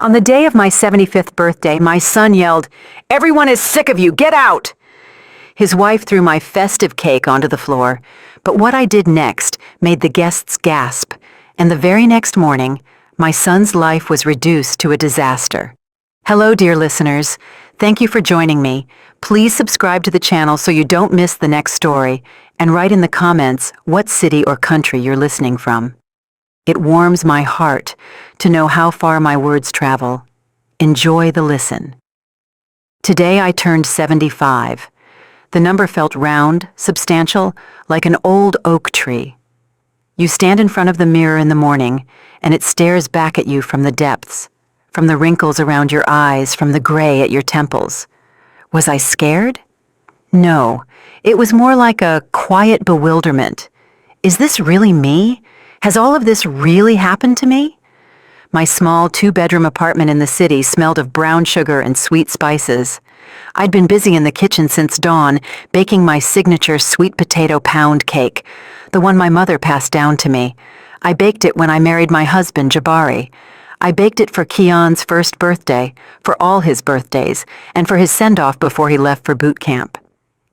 On the day of my 75th birthday, my son yelled, "Everyone is sick of you, get out!" His wife threw my festive cake onto the floor, but what I did next made the guests gasp, and the very next morning, my son's life was reduced to a disaster. Hello, dear listeners. Thank you for joining me. Please subscribe to the channel so you don't miss the next story, and write in the comments what city or country you're listening from. It warms my heart to know how far my words travel. Enjoy the listen. Today I turned 75. The number felt round, substantial, like an old oak tree. You stand in front of the mirror in the morning, and it stares back at you from the depths, from the wrinkles around your eyes, from the gray at your temples. Was I scared? No, it was more like a quiet bewilderment. Is this really me? Has all of this really happened to me? My small two-bedroom apartment in the city smelled of brown sugar and sweet spices. I'd been busy in the kitchen since dawn, baking my signature sweet potato pound cake, the one my mother passed down to me. I baked it when I married my husband, Jabari. I baked it for Keon's first birthday, for all his birthdays, and for his send-off before he left for boot camp.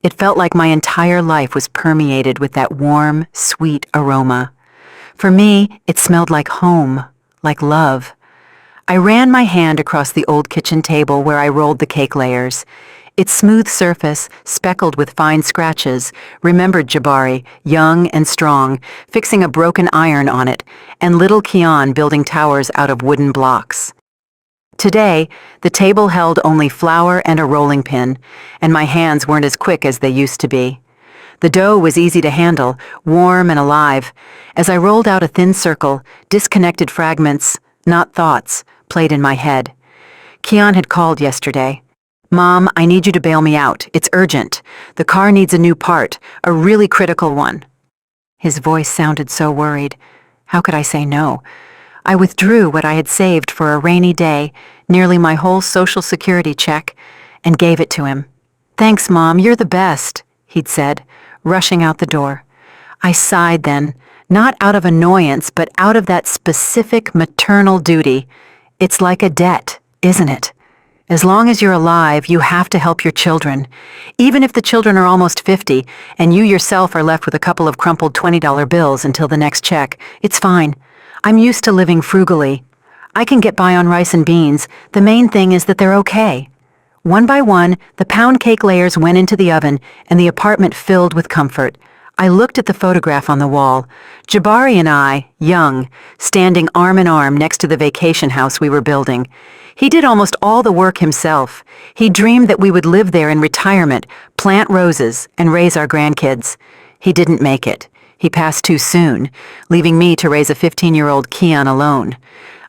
It felt like my entire life was permeated with that warm, sweet aroma. For me, it smelled like home, like love. I ran my hand across the old kitchen table where I rolled the cake layers. Its smooth surface, speckled with fine scratches, remembered Jabari, young and strong, fixing a broken iron on it, and little Keon building towers out of wooden blocks. Today, the table held only flour and a rolling pin, and my hands weren't as quick as they used to be. The dough was easy to handle, warm and alive. As I rolled out a thin circle, disconnected fragments, not thoughts, played in my head. Keon had called yesterday. "Mom, I need you to bail me out. It's urgent. The car needs a new part, a really critical one." His voice sounded so worried. How could I say no? I withdrew what I had saved for a rainy day, nearly my whole Social Security check, and gave it to him. "Thanks, Mom, you're the best," he'd said, rushing out the door. I sighed then, not out of annoyance, but out of that specific maternal duty. It's like a debt, isn't it? As long as you're alive, you have to help your children. Even if the children are almost 50, and you yourself are left with a couple of crumpled $20 bills until the next check, it's fine. I'm used to living frugally. I can get by on rice and beans. The main thing is that they're okay. One by one, the pound cake layers went into the oven, and the apartment filled with comfort. I looked at the photograph on the wall. Jabari and I, young, standing arm in arm next to the vacation house we were building. He did almost all the work himself. He dreamed that we would live there in retirement, plant roses, and raise our grandkids. He didn't make it. He passed too soon, leaving me to raise a 15-year-old Keon alone.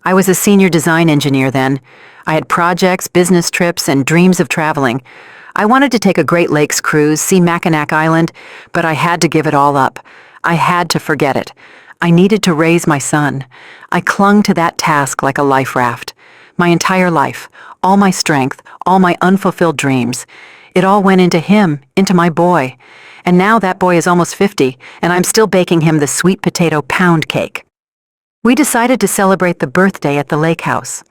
I was a senior design engineer then. I had projects, business trips, and dreams of traveling. I wanted to take a Great Lakes cruise, see Mackinac Island, but I had to give it all up. I had to forget it. I needed to raise my son. I clung to that task like a life raft. My entire life, all my strength, all my unfulfilled dreams. It all went into him, into my boy. And now that boy is almost 50, and I'm still baking him the sweet potato pound cake. We decided to celebrate the birthday at the lake house.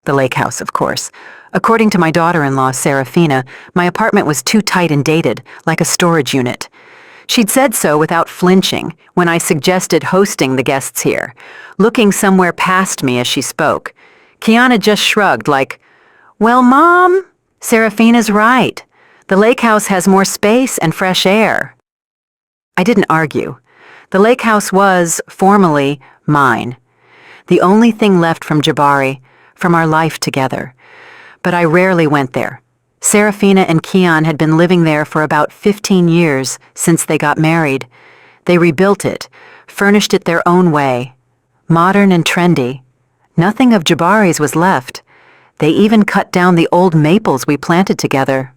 The lake house, of course. According to my daughter-in-law, Serafina, my apartment was too tight and dated, like a storage unit. She'd said so without flinching when I suggested hosting the guests here, looking somewhere past me as she spoke. Kiana just shrugged like, "Well, Mom, Serafina's right. The lake house has more space and fresh air." I didn't argue. The lake house was, formally, mine. The only thing left from Jabari, from our life together. But I rarely went there. Serafina and Keon had been living there for about 15 years since they got married. They rebuilt it, furnished it their own way. Modern and trendy. Nothing of Jabari's was left. They even cut down the old maples we planted together.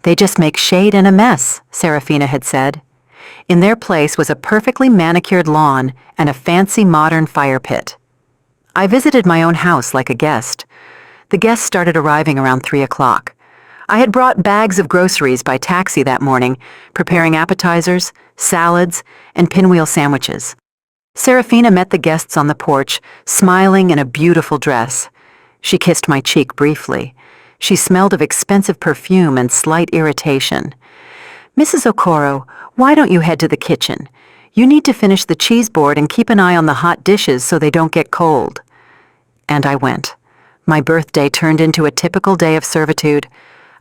"They just make shade in a mess," Serafina had said. In their place was a perfectly manicured lawn and a fancy modern fire pit. I visited my own house like a guest. The guests started arriving around 3 o'clock. I had brought bags of groceries by taxi that morning, preparing appetizers, salads, and pinwheel sandwiches. Serafina met the guests on the porch, smiling in a beautiful dress. She kissed my cheek briefly. She smelled of expensive perfume and slight irritation. "Mrs. Okoro, why don't you head to the kitchen? You need to finish the cheese board and keep an eye on the hot dishes so they don't get cold." And I went. My birthday turned into a typical day of servitude.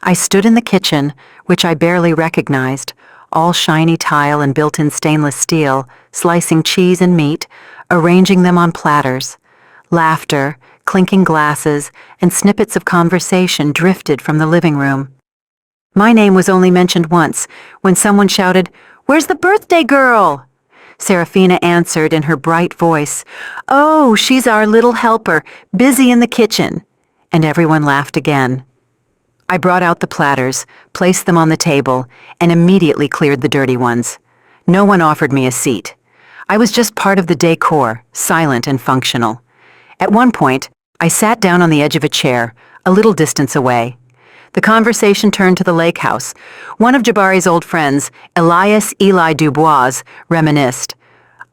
I stood in the kitchen, which I barely recognized, all shiny tile and built-in stainless steel, slicing cheese and meat, arranging them on platters. Laughter, clinking glasses, and snippets of conversation drifted from the living room. My name was only mentioned once, when someone shouted, "Where's the birthday girl?" Serafina answered in her bright voice, "Oh, she's our little helper, busy in the kitchen." And everyone laughed again. I brought out the platters, placed them on the table, and immediately cleared the dirty ones. No one offered me a seat. I was just part of the decor, silent and functional. At one point, I sat down on the edge of a chair, a little distance away. The conversation turned to the lake house. One of Jabari's old friends, Elias Eli Dubois, reminisced.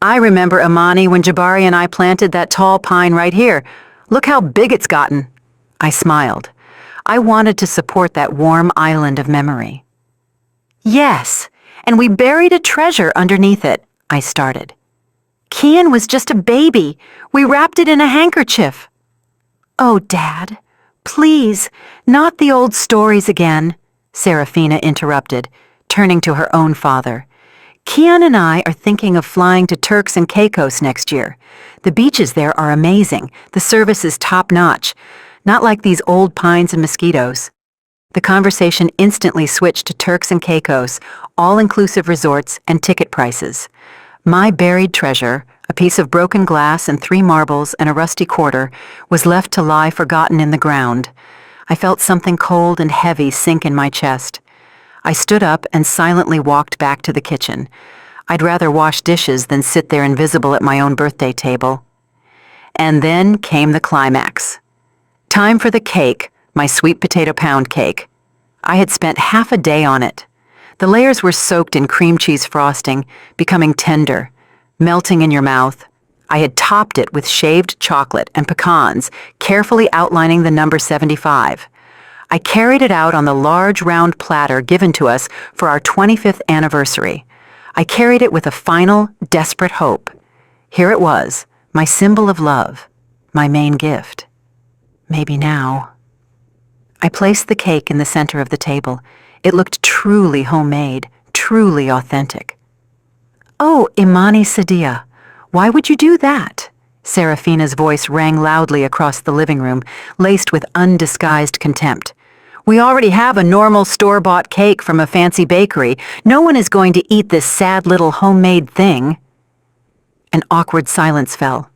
"I remember, Imani, when Jabari and I planted that tall pine right here. Look how big it's gotten." I smiled. I wanted to support that warm island of memory. "Yes, and we buried a treasure underneath it," I started. "Kian was just a baby. We wrapped it in a handkerchief." "Oh, Dad, please, not the old stories again," Serafina interrupted, turning to her own father. "Kian and I are thinking of flying to Turks and Caicos next year. The beaches there are amazing, the service is top-notch, not like these old pines and mosquitoes." The conversation instantly switched to Turks and Caicos, all-inclusive resorts and ticket prices. My buried treasure, a piece of broken glass and 3 marbles and a rusty quarter, was left to lie forgotten in the ground. I felt something cold and heavy sink in my chest. I stood up and silently walked back to the kitchen. I'd rather wash dishes than sit there invisible at my own birthday table. And then came the climax. Time for the cake, my sweet potato pound cake. I had spent half a day on it. The layers were soaked in cream cheese frosting, becoming tender, melting in your mouth. I had topped it with shaved chocolate and pecans, carefully outlining the number 75. I carried it out on the large round platter given to us for our 25th anniversary. I carried it with a final, desperate hope. Here it was, my symbol of love, my main gift. Maybe now. I placed the cake in the center of the table. It looked truly homemade, truly authentic. "Oh, Imani Sadia, why would you do that?" Serafina's voice rang loudly across the living room, laced with undisguised contempt. "We already have a normal store-bought cake from a fancy bakery. No one is going to eat this sad little homemade thing." An awkward silence fell.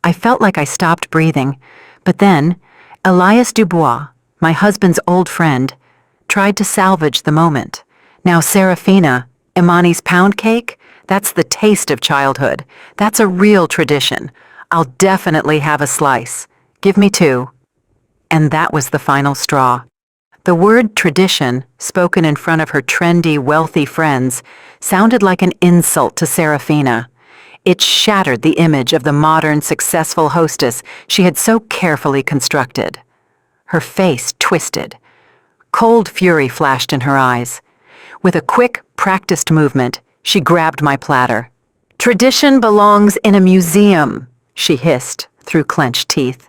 I felt like I stopped breathing, but then Elias Dubois, my husband's old friend, tried to salvage the moment. "Now, Serafina, Imani's pound cake? That's the taste of childhood. That's a real tradition. I'll definitely have a slice. Give me 2. And that was the final straw. The word tradition, spoken in front of her trendy, wealthy friends, sounded like an insult to Serafina. It shattered the image of the modern, successful hostess she had so carefully constructed. Her face twisted. Cold fury flashed in her eyes. With a quick, practiced movement, she grabbed my platter. "Tradition belongs in a museum," she hissed through clenched teeth.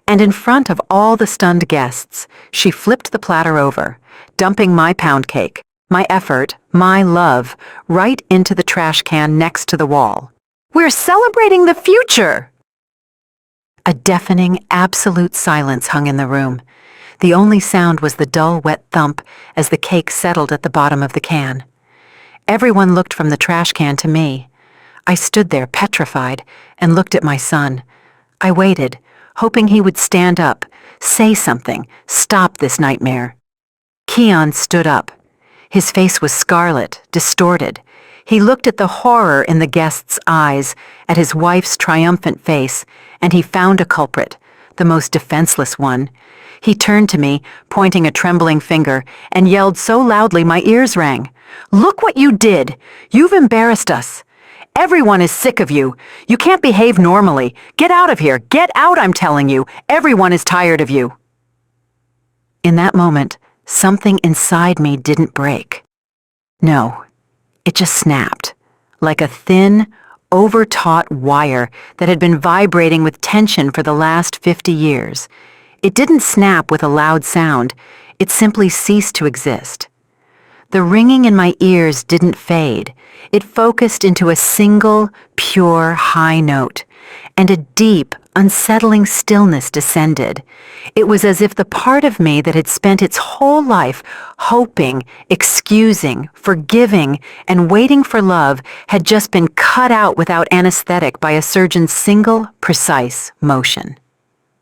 And in front of all the stunned guests, she flipped the platter over, dumping my pound cake, my effort, my love, right into the trash can next to the wall. "We're celebrating the future!" A deafening, absolute silence hung in the room. The only sound was the dull, wet thump as the cake settled at the bottom of the can. Everyone looked from the trash can to me. I stood there petrified and looked at my son. I waited, hoping he would stand up, say something, stop this nightmare. Kian stood up. His face was scarlet, distorted. He looked at the horror in the guest's eyes, at his wife's triumphant face, and he found a culprit, the most defenseless one. He turned to me, pointing a trembling finger, and yelled so loudly my ears rang. "Look what you did! You've embarrassed us! Everyone is sick of you. You can't behave normally. Get out of here. Get out, I'm telling you. Everyone is tired of you." In that moment, something inside me didn't break. No, it just snapped, like a thin, overtaut wire that had been vibrating with tension for the last 50 years. It didn't snap with a loud sound. It simply ceased to exist. The ringing in my ears didn't fade. It focused into a single, pure, high note, and a deep, unsettling stillness descended. It was as if the part of me that had spent its whole life hoping, excusing, forgiving, and waiting for love had just been cut out without anesthetic by a surgeon's single, precise motion.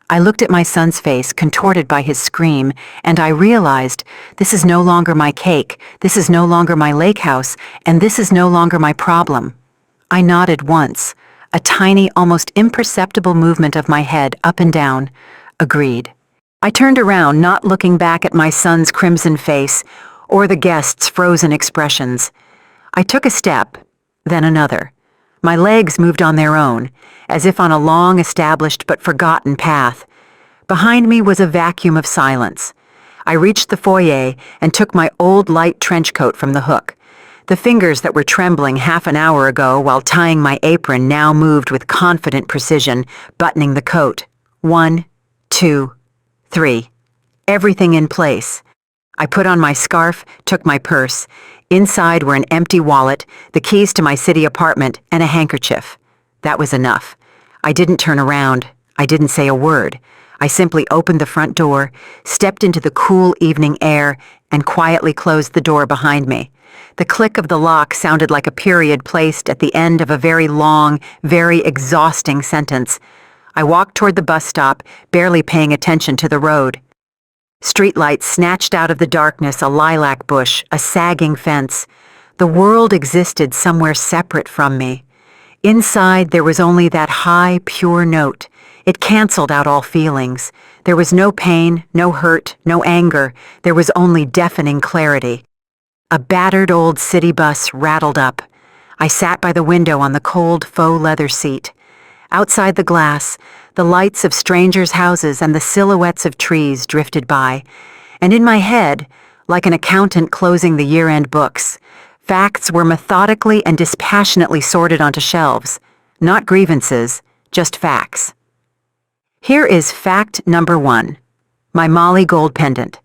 I looked at my son's face, contorted by his scream, and I realized, this is no longer my cake, this is no longer my lake house, and this is no longer my problem. I nodded once, a tiny, almost imperceptible movement of my head up and down. Agreed. I turned around, not looking back at my son's crimson face or the guests' frozen expressions. I took a step, then another. My legs moved on their own, as if on a long-established but forgotten path. Behind me was a vacuum of silence. I reached the foyer and took my old light trench coat from the hook. The fingers that were trembling half an hour ago while tying my apron now moved with confident precision, buttoning the coat. 1, 2, 3. Everything in place. I put on my scarf, took my purse. Inside were an empty wallet, the keys to my city apartment, and a handkerchief. That was enough. I didn't turn around. I didn't say a word. I simply opened the front door, stepped into the cool evening air, and quietly closed the door behind me. The click of the lock sounded like a period placed at the end of a very long, very exhausting sentence. I walked toward the bus stop, barely paying attention to the road. Streetlights snatched out of the darkness a lilac bush, a sagging fence. The world existed somewhere separate from me. Inside there was only that high, pure note. It canceled out all feelings. There was no pain, no hurt, no anger. There was only deafening clarity. A battered old city bus rattled up. I sat by the window on the cold faux leather seat. Outside the glass, the lights of strangers' houses and the silhouettes of trees drifted by. And in my head, like an accountant closing the year-end books, facts were methodically and dispassionately sorted onto shelves. Not grievances, just facts. Here is fact number 1. My Molly gold pendant.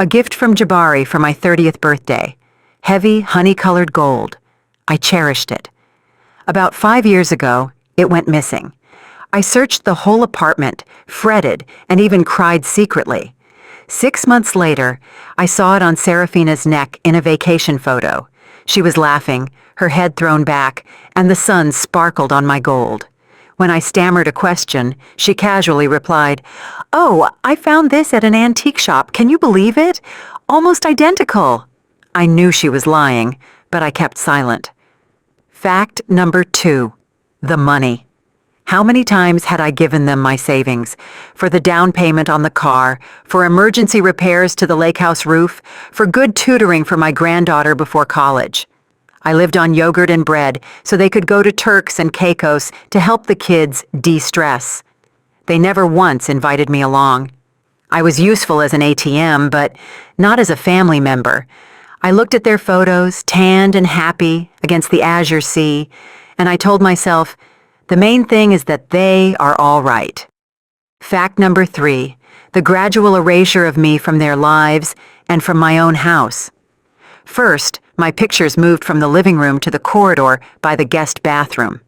A gift from Jabari for my 30th birthday. Heavy, honey-colored gold. I cherished it. About 5 years ago, it went missing. I searched the whole apartment, fretted, and even cried secretly. 6 months later, I saw it on Serafina's neck in a vacation photo. She was laughing, her head thrown back, and the sun sparkled on my gold. When I stammered a question, she casually replied, "Oh, I found this at an antique shop. Can you believe it? Almost identical." I knew she was lying, but I kept silent. Fact number 2. The money. How many times had I given them my savings? For the down payment on the car, for emergency repairs to the lake house roof, for good tutoring for my granddaughter before college. I lived on yogurt and bread so they could go to Turks and Caicos to help the kids de-stress. They never once invited me along. I was useful as an ATM, but not as a family member. I looked at their photos, tanned and happy, against the azure sea, and I told myself, the main thing is that they are all right. Fact number 3, the gradual erasure of me from their lives and from my own house. First, my pictures moved from the living room to the corridor by the guest bathroom.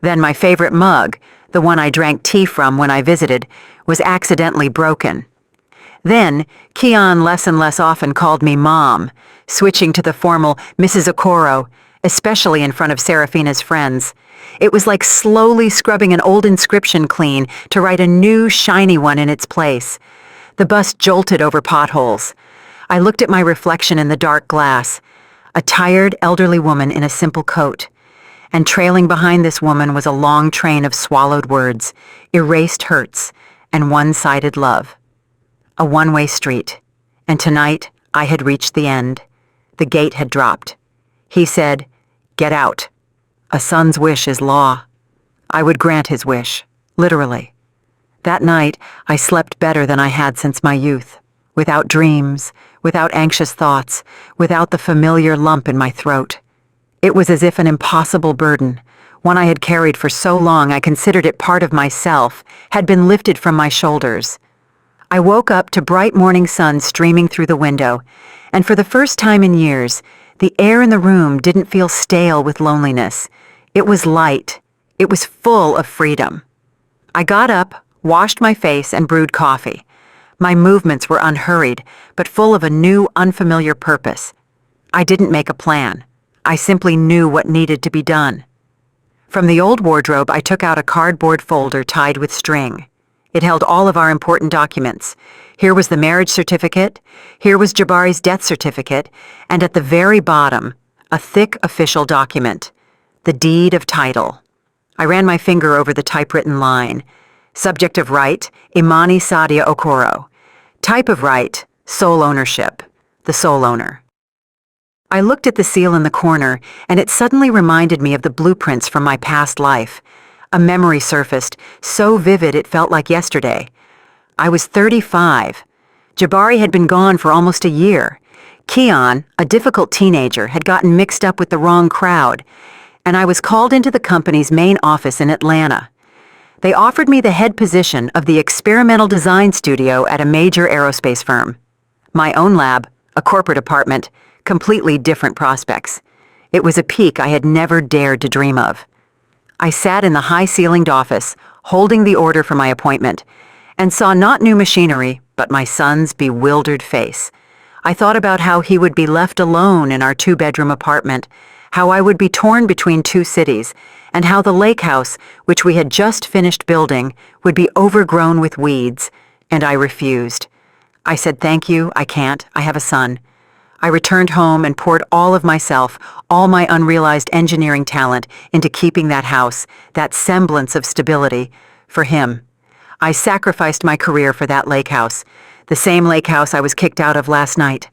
Then my favorite mug, the one I drank tea from when I visited, was accidentally broken. Then, Keon less and less often called me Mom, switching to the formal Mrs. Okoro, especially in front of Serafina's friends. It was like slowly scrubbing an old inscription clean to write a new, shiny one in its place. The bus jolted over potholes. I looked at my reflection in the dark glass, a tired, elderly woman in a simple coat. And trailing behind this woman was a long train of swallowed words, erased hurts, and one-sided love. A one-way street. And tonight, I had reached the end. The gate had dropped. He said, "Get out." A son's wish is law. I would grant his wish, literally. That night, I slept better than I had since my youth, without dreams, without anxious thoughts, without the familiar lump in my throat. It was as if an impossible burden, one I had carried for so long I considered it part of myself, had been lifted from my shoulders. I woke up to bright morning sun streaming through the window, and for the first time in years, the air in the room didn't feel stale with loneliness. It was light. It was full of freedom. I got up, washed my face, and brewed coffee. My movements were unhurried, but full of a new, unfamiliar purpose. I didn't make a plan. I simply knew what needed to be done. From the old wardrobe, I took out a cardboard folder tied with string. It held all of our important documents. Here was the marriage certificate, here was Jabari's death certificate, and at the very bottom, a thick official document, the deed of title. I ran my finger over the typewritten line. Subject of right, Imani Sadia Okoro. Type of right, sole ownership, the sole owner. I looked at the seal in the corner, and it suddenly reminded me of the blueprints from my past life. A memory surfaced, so vivid it felt like yesterday. I was 35. Jabari had been gone for almost a year. Keon, a difficult teenager, had gotten mixed up with the wrong crowd, and I was called into the company's main office in Atlanta. They offered me the head position of the experimental design studio at a major aerospace firm. My own lab, a corporate apartment, completely different prospects. It was a peak I had never dared to dream of. I sat in the high-ceilinged office, holding the order for my appointment, and saw not new machinery, but my son's bewildered face. I thought about how he would be left alone in our two-bedroom apartment, how I would be torn between two cities, and how the lake house, which we had just finished building, would be overgrown with weeds, and I refused. I said, "Thank you, I can't, I have a son." I returned home and poured all of myself, all my unrealized engineering talent, into keeping that house, that semblance of stability, for him. I sacrificed my career for that lake house, the same lake house I was kicked out of last night.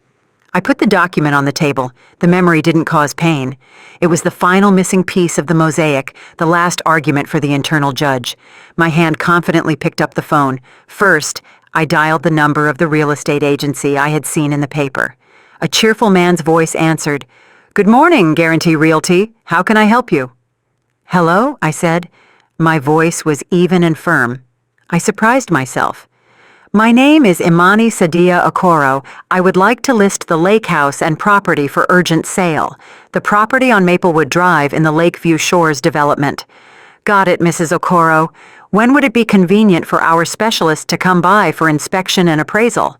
I put the document on the table. The memory didn't cause pain. It was the final missing piece of the mosaic, the last argument for the internal judge. My hand confidently picked up the phone. First, I dialed the number of the real estate agency I had seen in the paper. A cheerful man's voice answered, "Good morning, Guarantee Realty. How can I help you?" "Hello," I said. My voice was even and firm. I surprised myself. "My name is Imani Sadia Okoro. I would like to list the lake house and property for urgent sale. The property on Maplewood Drive in the Lakeview Shores development." "Got it, Mrs. Okoro. When would it be convenient for our specialist to come by for inspection and appraisal?"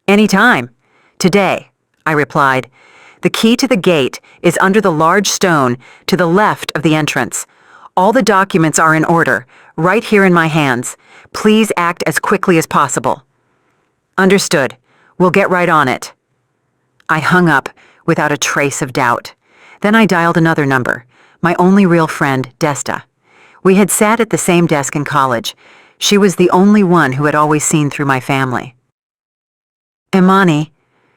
"Anytime. Today," I replied. "The key to the gate is under the large stone to the left of the entrance. All the documents are in order, right here in my hands. Please act as quickly as possible." "Understood. We'll get right on it." I hung up without a trace of doubt. Then I dialed another number, my only real friend, Desta. We had sat at the same desk in college. She was the only one who had always seen through my family. "Imani,"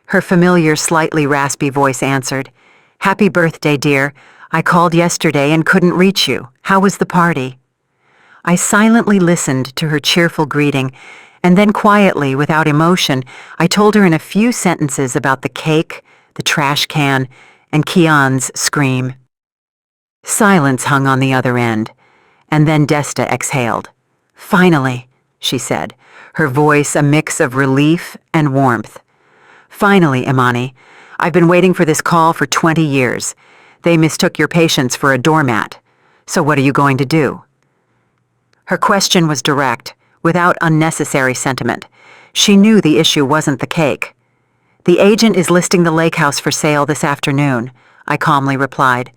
her familiar, slightly raspy voice answered. "Happy birthday, dear. I called yesterday and couldn't reach you. How was the party?" I silently listened to her cheerful greeting, and then quietly, without emotion, I told her in a few sentences about the cake, the trash can, and Keon's scream. Silence hung on the other end, and then Desta exhaled. "Finally," she said, her voice a mix of relief and warmth. "Finally, Imani. I've been waiting for this call for 20 years. They mistook your patients for a doormat. So what are you going to do?" Her question was direct, without unnecessary sentiment. She knew the issue wasn't the cake. "The agent is listing the lake house for sale this afternoon," I calmly replied.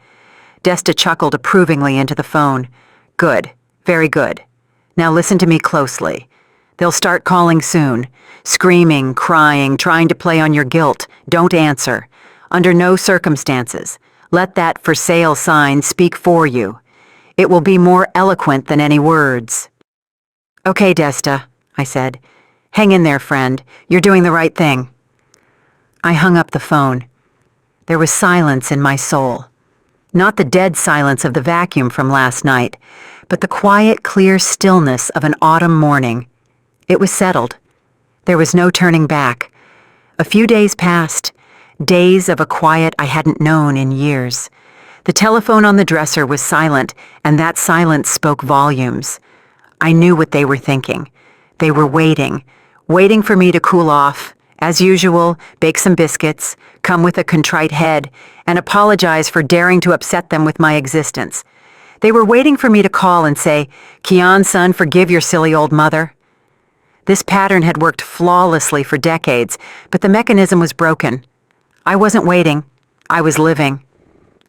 Desta chuckled approvingly into the phone. "Good, very good. Now listen to me closely. They'll start calling soon. Screaming, crying, trying to play on your guilt. Don't answer. Under no circumstances. Let that for sale sign speak for you. It will be more eloquent than any words." "Okay, Desta," I said. "Hang in there, friend. You're doing the right thing." I hung up the phone. There was silence in my soul. Not the dead silence of the vacuum from last night, but the quiet, clear stillness of an autumn morning. It was settled. There was no turning back. A few days passed, days of a quiet I hadn't known in years. The telephone on the dresser was silent, and that silence spoke volumes. I knew what they were thinking. They were waiting for me to cool off, as usual, bake some biscuits, come with a contrite head, and apologize for daring to upset them with my existence. They were waiting for me to call and say, "Kian, son, forgive your silly old mother." This pattern had worked flawlessly for decades, but the mechanism was broken. I wasn't waiting. I was living.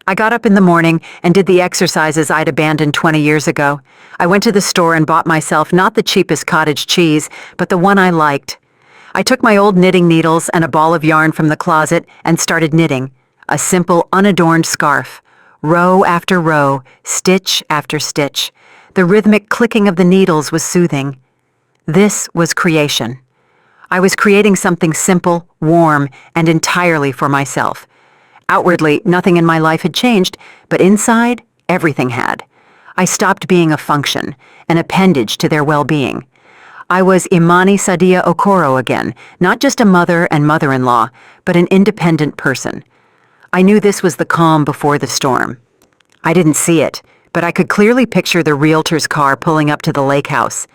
I got up in the morning and did the exercises I'd abandoned 20 years ago. I went to the store and bought myself not the cheapest cottage cheese, but the one I liked. I took my old knitting needles and a ball of yarn from the closet and started knitting. A simple, unadorned scarf. Row after row, stitch after stitch. The rhythmic clicking of the needles was soothing. This was creation. I was creating something simple, warm, and entirely for myself. Outwardly, nothing in my life had changed, but inside, everything had. I stopped being a function, an appendage to their well-being. I was Imani Sadia Okoro again, not just a mother and mother-in-law, but an independent person. I knew this was the calm before the storm. I didn't see it, but I could clearly picture the realtor's car pulling up to the lake house.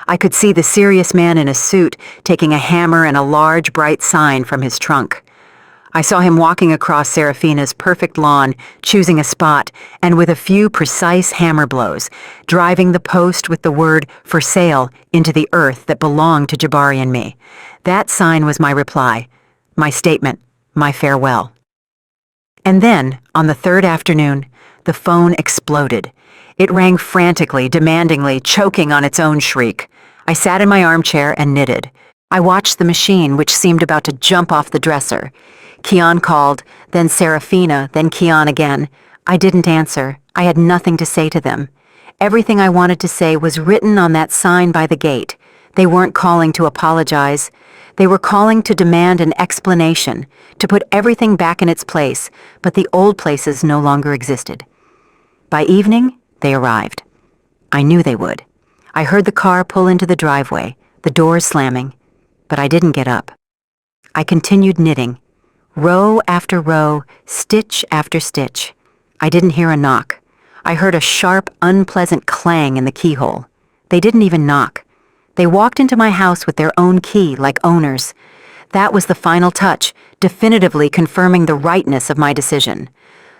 I could see the serious man in a suit taking a hammer and a large, bright sign from his trunk. I saw him walking across Serafina's perfect lawn, choosing a spot, and with a few precise hammer blows, driving the post with the word "for sale" into the earth that belonged to Jabari and me. That sign was my reply, my statement, my farewell. And then, on the third afternoon, the phone exploded. It rang frantically, demandingly, choking on its own shriek. I sat in my armchair and knitted. I watched the machine, which seemed about to jump off the dresser. Kian called, then Serafina, then Kian again. I didn't answer. I had nothing to say to them. Everything I wanted to say was written on that sign by the gate. They weren't calling to apologize. They were calling to demand an explanation, to put everything back in its place, but the old places no longer existed. By evening, they arrived. I knew they would. I heard the car pull into the driveway, the doors slamming, but I didn't get up. I continued knitting. Row after row, stitch after stitch. I didn't hear a knock. I heard a sharp, unpleasant clang in the keyhole. They didn't even knock. They walked into my house with their own key, like owners. That was the final touch, definitively confirming the rightness of my decision.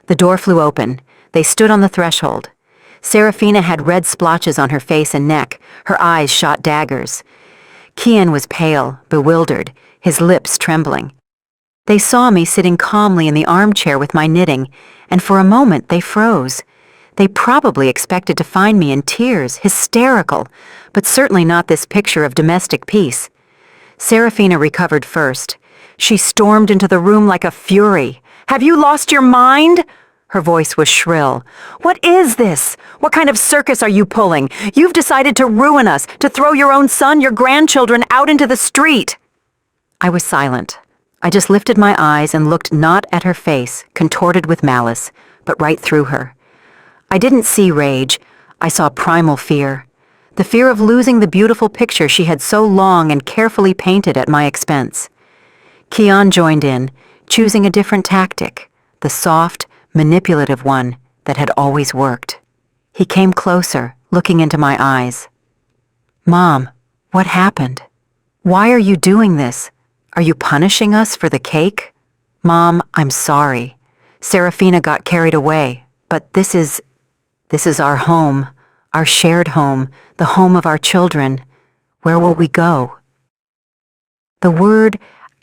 The door flew open. They stood on the threshold. Serafina had red splotches on her face and neck. Her eyes shot daggers. Kian was pale, bewildered, his lips trembling. They saw me sitting calmly in the armchair with my knitting, and for a moment they froze. They probably expected to find me in tears, hysterical, but certainly not this picture of domestic peace. Serafina recovered first. She stormed into the room like a fury. "Have you lost your mind?" Her voice was shrill. "What is this? What kind of circus are you pulling? You've decided to ruin us, to throw your own son, your grandchildren out into the street." I was silent. I just lifted my eyes and looked not at her face, contorted with malice, but right through her. I didn't see rage. I saw primal fear. The fear of losing the beautiful picture she had so long and carefully painted at my expense. Kian joined in, choosing a different tactic, the soft, manipulative one that had always worked. He came closer, looking into my eyes. "Mom, what happened? Why are you doing this? Are you punishing us for the cake?" "Mom, I'm sorry. Serafina got carried away, but this is our home, our shared home, the home of our children. Where will we go?" The word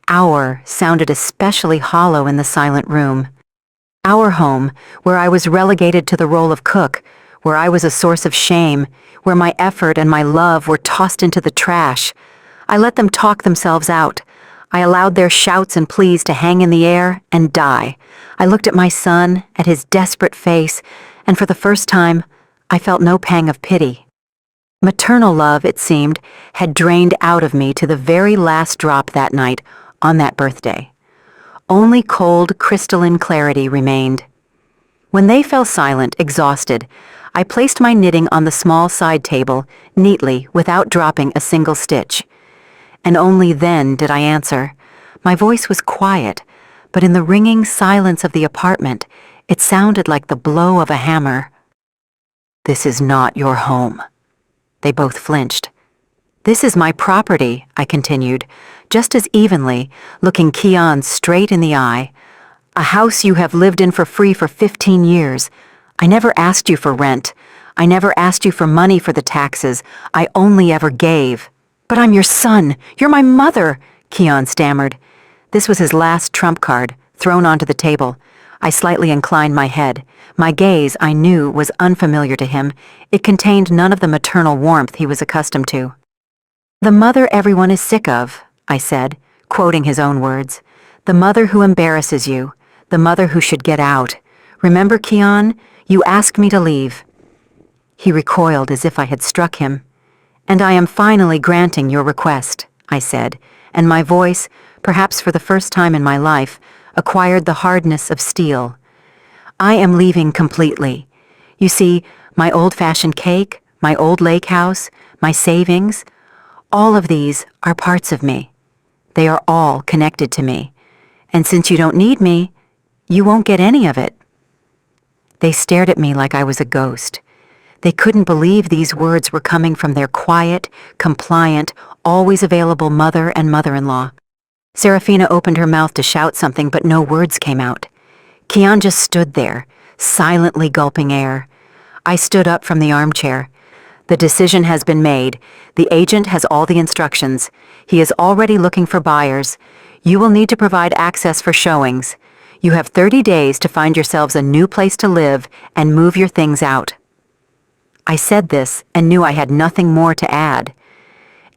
"our" sounded especially hollow in the silent room. Our home, where I was relegated to the role of cook, where I was a source of shame, where my effort and my love were tossed into the trash. I let them talk themselves out. I allowed their shouts and pleas to hang in the air and die. I looked at my son, at his desperate face, and for the first time, I felt no pang of pity. Maternal love, it seemed, had drained out of me to the very last drop that night, on that birthday. Only cold, crystalline clarity remained. When they fell silent, exhausted, I placed my knitting on the small side table, neatly, without dropping a single stitch. And only then did I answer. My voice was quiet, but in the ringing silence of the apartment, it sounded like the blow of a hammer. "This is not your home." They both flinched. "This is my property," I continued, just as evenly, looking Keon straight in the eye. "A house you have lived in for free for 15 years. I never asked you for rent. I never asked you for money for the taxes. I only ever gave." "But I'm your son. You're my mother," Keon stammered. This was his last trump card, thrown onto the table. I slightly inclined my head. My gaze, I knew, was unfamiliar to him. It contained none of the maternal warmth he was accustomed to. "The mother everyone is sick of," I said, quoting his own words. "The mother who embarrasses you. The mother who should get out. Remember, Keon, you asked me to leave." He recoiled as if I had struck him. "And I am finally granting your request," I said, and my voice, perhaps for the first time in my life, acquired the hardness of steel. "I am leaving completely. You see, my old-fashioned cake, my old lake house, my savings, all of these are parts of me. They are all connected to me. And since you don't need me, you won't get any of it." They stared at me like I was a ghost. They couldn't believe these words were coming from their quiet, compliant, always available mother and mother-in-law. Serafina opened her mouth to shout something, but no words came out. Keon just stood there, silently gulping air. I stood up from the armchair. "The decision has been made. The agent has all the instructions. He is already looking for buyers. You will need to provide access for showings. You have 30 days to find yourselves a new place to live and move your things out." I said this and knew I had nothing more to add.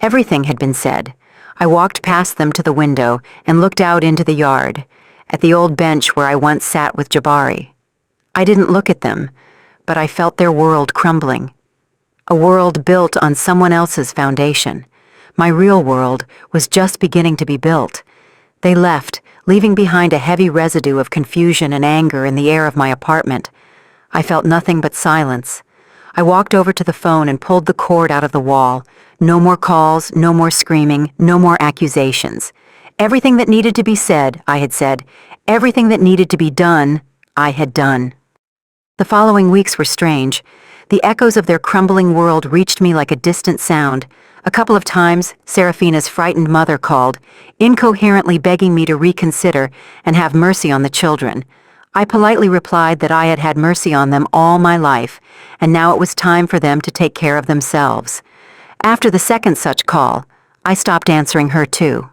Everything had been said. I walked past them to the window and looked out into the yard, at the old bench where I once sat with Jabari. I didn't look at them, but I felt their world crumbling. A world built on someone else's foundation. My real world was just beginning to be built. They left, leaving behind a heavy residue of confusion and anger in the air of my apartment. I felt nothing but silence. I walked over to the phone and pulled the cord out of the wall. No more calls, no more screaming, no more accusations. Everything that needed to be said, I had said. Everything that needed to be done, I had done. The following weeks were strange. The echoes of their crumbling world reached me like a distant sound. A couple of times, Serafina's frightened mother called, incoherently begging me to reconsider and have mercy on the children. I politely replied that I had had mercy on them all my life, and now it was time for them to take care of themselves. After the second such call, I stopped answering her too.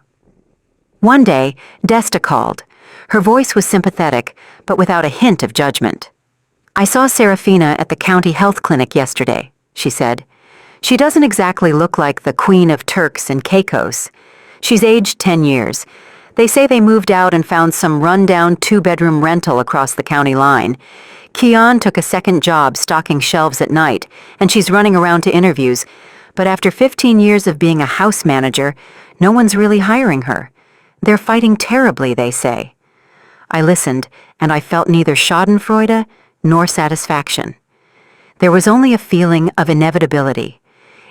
One day, Desta called. Her voice was sympathetic, but without a hint of judgment. "I saw Serafina at the county health clinic yesterday," she said. "She doesn't exactly look like the Queen of Turks and Caicos. She's aged 10 years. They say they moved out and found some run-down 2-bedroom rental across the county line. Keon took a second job stocking shelves at night, and she's running around to interviews. But after 15 years of being a house manager, no one's really hiring her. They're fighting terribly, they say." I listened, and I felt neither schadenfreude nor satisfaction. There was only a feeling of inevitability.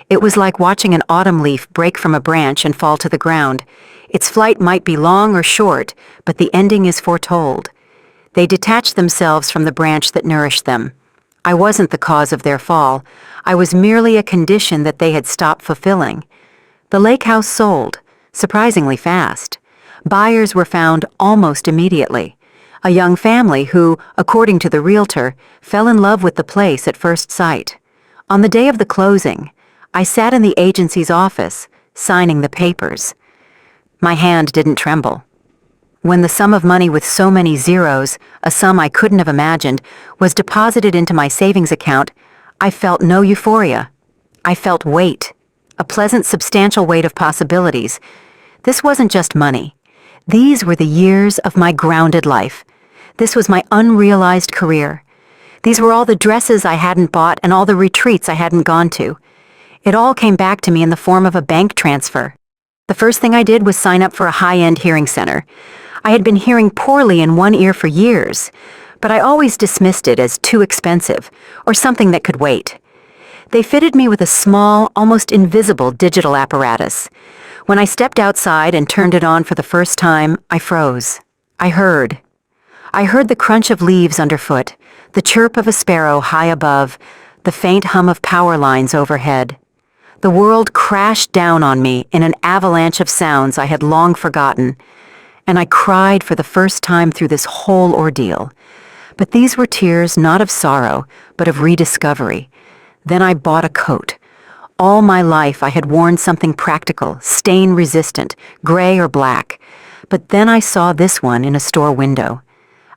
It was like watching an autumn leaf break from a branch and fall to the ground. Its flight might be long or short, but the ending is foretold. They detached themselves from the branch that nourished them. I wasn't the cause of their fall. I was merely a condition that they had stopped fulfilling. The lake house sold, surprisingly fast. Buyers were found almost immediately. A young family who, according to the realtor, fell in love with the place at first sight. On the day of the closing, I sat in the agency's office, signing the papers. My hand didn't tremble. When the sum of money with so many zeros, a sum I couldn't have imagined, was deposited into my savings account, I felt no euphoria. I felt weight, a pleasant, substantial weight of possibilities. This wasn't just money. These were the years of my grounded life. This was my unrealized career. These were all the dresses I hadn't bought and all the retreats I hadn't gone to. It all came back to me in the form of a bank transfer. The first thing I did was sign up for a high-end hearing center. I had been hearing poorly in one ear for years. but I always dismissed it as too expensive or something that could wait. They fitted me with a small, almost invisible digital apparatus. When I stepped outside and turned it on for the first time, I froze. I heard the crunch of leaves underfoot, the chirp of a sparrow high above, the faint hum of power lines overhead. The world crashed down on me in an avalanche of sounds I had long forgotten, and I cried for the first time through this whole ordeal. But these were tears not of sorrow, but of rediscovery. Then I bought a coat. All my life I had worn something practical, stain-resistant, gray or black. But then I saw this one in a store window.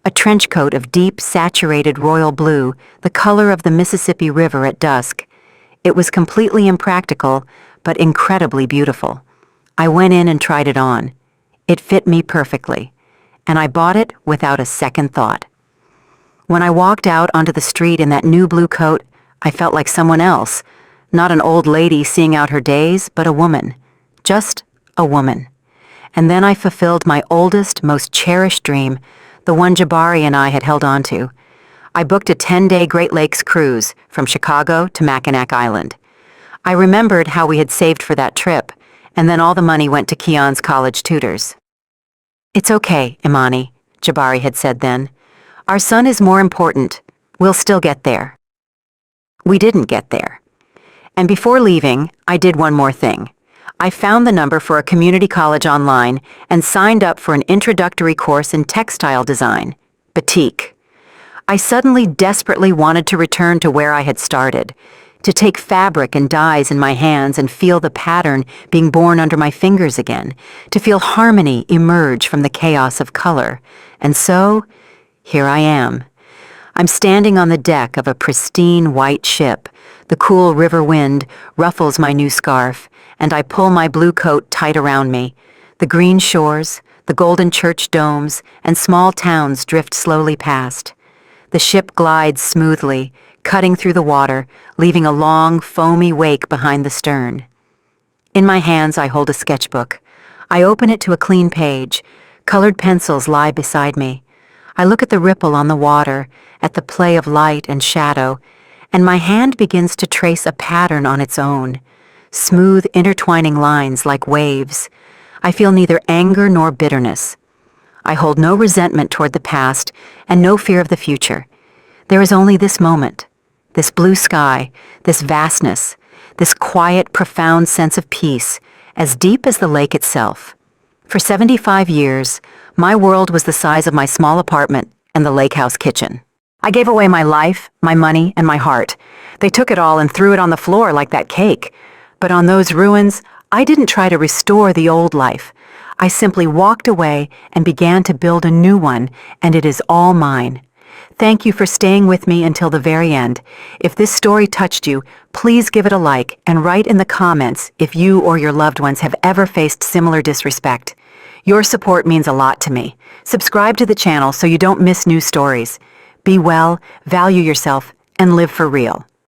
A trench coat of deep, saturated royal blue, the color of the Mississippi River at dusk. It was completely impractical, but incredibly beautiful. I went in and tried it on. It fit me perfectly, and I bought it without a second thought. When I walked out onto the street in that new blue coat, I felt like someone else, not an old lady seeing out her days, but a woman. Just a woman. And then I fulfilled my oldest, most cherished dream, the one Jabari and I had held on to. I booked a 10-day Great Lakes cruise from Chicago to Mackinac Island. I remembered how we had saved for that trip, and then all the money went to Keon's college tutors. "It's okay, Imani," Jabari had said then. "Our son is more important. We'll still get there." We didn't get there. And before leaving, I did one more thing. I found the number for a community college online and signed up for an introductory course in textile design, batik. I suddenly desperately wanted to return to where I had started, to take fabric and dyes in my hands and feel the pattern being born under my fingers again, to feel harmony emerge from the chaos of color. And so, here I am. I'm standing on the deck of a pristine white ship. The cool river wind ruffles my new scarf, and I pull my blue coat tight around me. The green shores, the golden church domes, and small towns drift slowly past. The ship glides smoothly, cutting through the water, leaving a long, foamy wake behind the stern. In my hands, I hold a sketchbook. I open it to a clean page. Colored pencils lie beside me. I look at the ripple on the water, at the play of light and shadow, and my hand begins to trace a pattern on its own. Smooth, intertwining lines like waves. I feel neither anger nor bitterness. I hold no resentment toward the past and no fear of the future. There is only this moment, this blue sky, this vastness, this quiet, profound sense of peace, as deep as the lake itself. For 75 years, my world was the size of my small apartment and the lake house kitchen. I gave away my life, my money, and my heart. They took it all and threw it on the floor like that cake. But on those ruins, I didn't try to restore the old life. I simply walked away and began to build a new one, and it is all mine. Thank you for staying with me until the very end. If this story touched you, please give it a like and write in the comments if you or your loved ones have ever faced similar disrespect. Your support means a lot to me. Subscribe to the channel so you don't miss new stories. Be well, value yourself, and live for real.